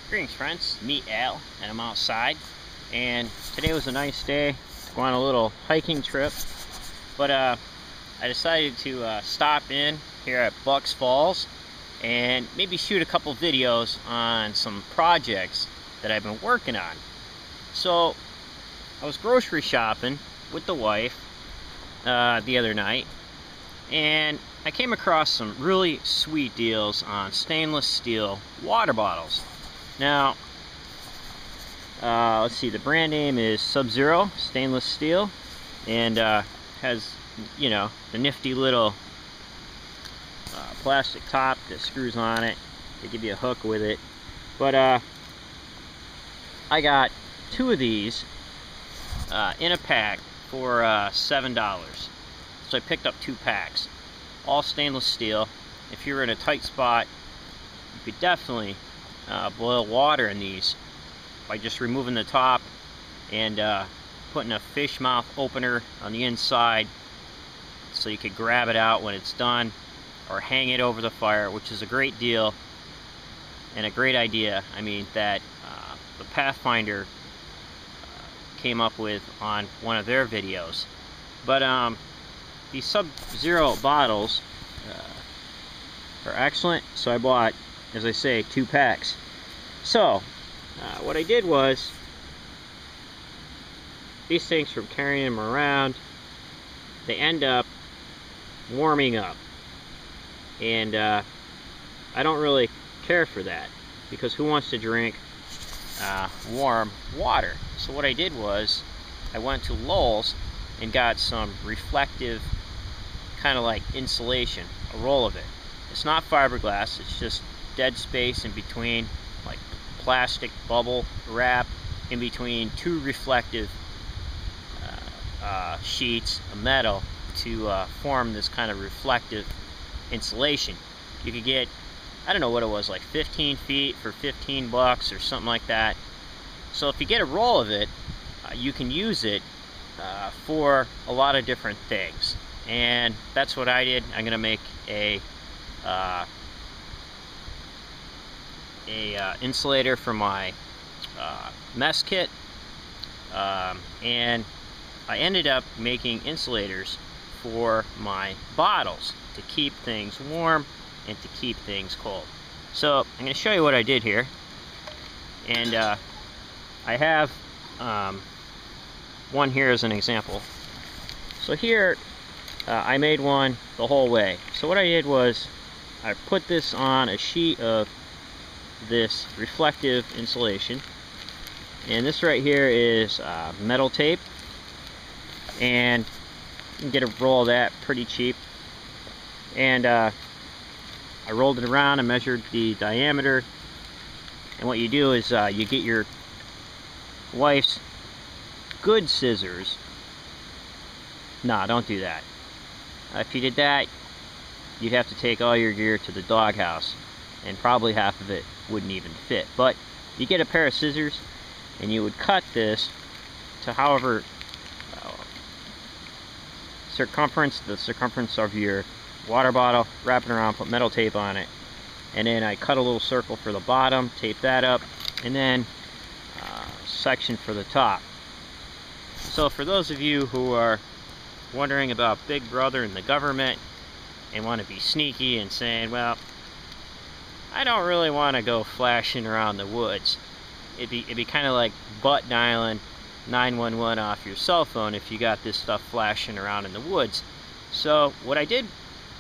Greetings friends, meet Al, and I'm outside, and today was a nice day to go on a little hiking trip, but I decided to stop in here at Bucks Falls and maybe shoot a couple videos on some projects that I've been working on. So I was grocery shopping with the wife the other night, and I came across some really sweet deals on stainless steel water bottles. Now, let's see, the brand name is Sub-Zero stainless steel, and has, you know, the nifty little plastic top that screws on it. They give you a hook with it. But I got two of these in a pack for $7. So I picked up 2 packs, all stainless steel. If you're in a tight spot, you could definitely boil water in these by just removing the top and putting a fish mouth opener on the inside so you could grab it out when it's done, or hang it over the fire, which is a great deal and a great idea. I mean, that the Pathfinder came up with on one of their videos. But these Sub-Zero bottles are excellent, so I bought, as I say, 2 packs. So what I did was, these things, from carrying them around, they end up warming up, and I don't really care for that, because who wants to drink warm water? So what I did was, I went to Lowe's and got some reflective, kind of like insulation, a roll of it. It's not fiberglass, it's just dead space in between, like plastic bubble wrap in between 2 reflective sheets of metal to form this kind of reflective insulation. You could get, I don't know what it was, like 15 feet for $15 or something like that. So if you get a roll of it, you can use it for a lot of different things, and that's what I did. I'm gonna make a insulator for my mess kit, and I ended up making insulators for my bottles to keep things warm and to keep things cold. So I'm going to show you what I did here, and I have one here as an example. So here I made one the whole way. So what I did was, I put this on a sheet of this reflective insulation, and this right here is metal tape, and you can get a roll of that pretty cheap. And I rolled it around and measured the diameter, and what you do is you get your wife's good scissors. Nah, don't do that. If you did that, you'd have to take all your gear to the doghouse, and probably half of it wouldn't even fit. But you get a pair of scissors, and you would cut this to however the circumference of your water bottle, wrap it around, put metal tape on it, and then I cut a little circle for the bottom, tape that up, and then section for the top. So for those of you who are wondering about Big Brother and the government, and want to be sneaky and saying, well, I don't really want to go flashing around the woods, it'd be kind of like butt dialing 911 off your cell phone if you got this stuff flashing around in the woods. So what I did,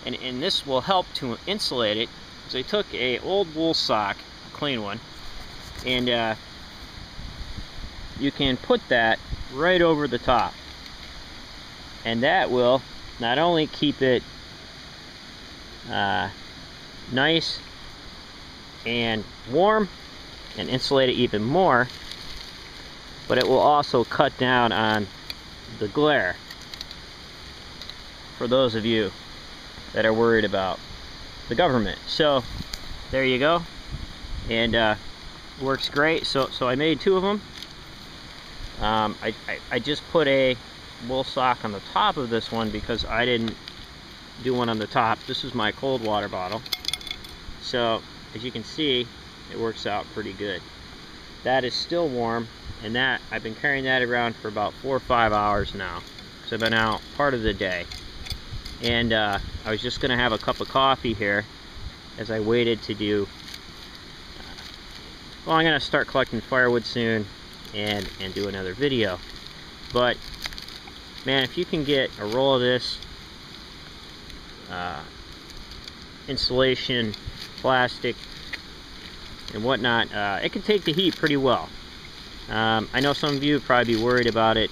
and this will help to insulate it, is I took a old wool sock, a clean one, and you can put that right over the top, and that will not only keep it nice and warm and insulate it even more, but it will also cut down on the glare for those of you that are worried about the government. So there you go, and works great. So I made 2 of them. I just put a wool sock on the top of this one because I didn't do one on the top. This is my cold water bottle. So as you can see, it works out pretty good. That is still warm, and that I've been carrying that around for about 4 or 5 hours now, because I've been out part of the day. And I was just going to have a cup of coffee here as I waited to do, well, I'm going to start collecting firewood soon and do another video. But man, if you can get a roll of this insulation, plastic, and whatnot, it can take the heat pretty well. I know some of you would probably be worried about it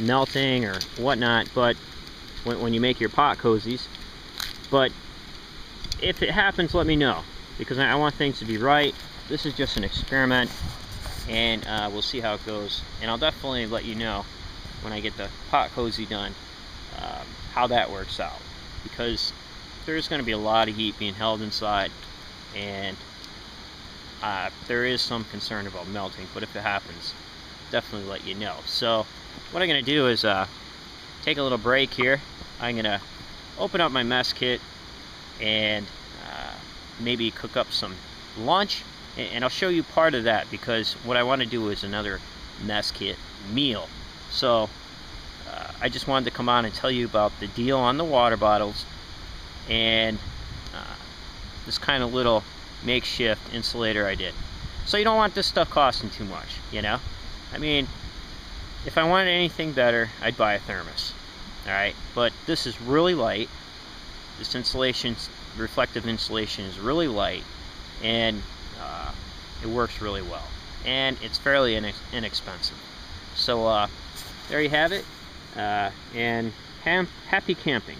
melting or whatnot, but when you make your pot cozies. But if it happens, let me know, because I want things to be right. This is just an experiment, and we'll see how it goes. And I'll definitely let you know when I get the pot cozy done how that works out, because there's going to be a lot of heat being held inside, and there is some concern about melting. But if it happens, definitely let you know. So what I'm going to do is take a little break here. I'm going to open up my mess kit and maybe cook up some lunch, and I'll show you part of that, because what I want to do is another mess kit meal. So I just wanted to come on and tell you about the deal on the water bottles and this kind of little makeshift insulator I did. So you don't want this stuff costing too much, you know? I mean, if I wanted anything better, I'd buy a thermos. Alright, but this is really light. This insulation, reflective insulation, is really light, and it works really well, and it's fairly inexpensive. So there you have it, and happy camping.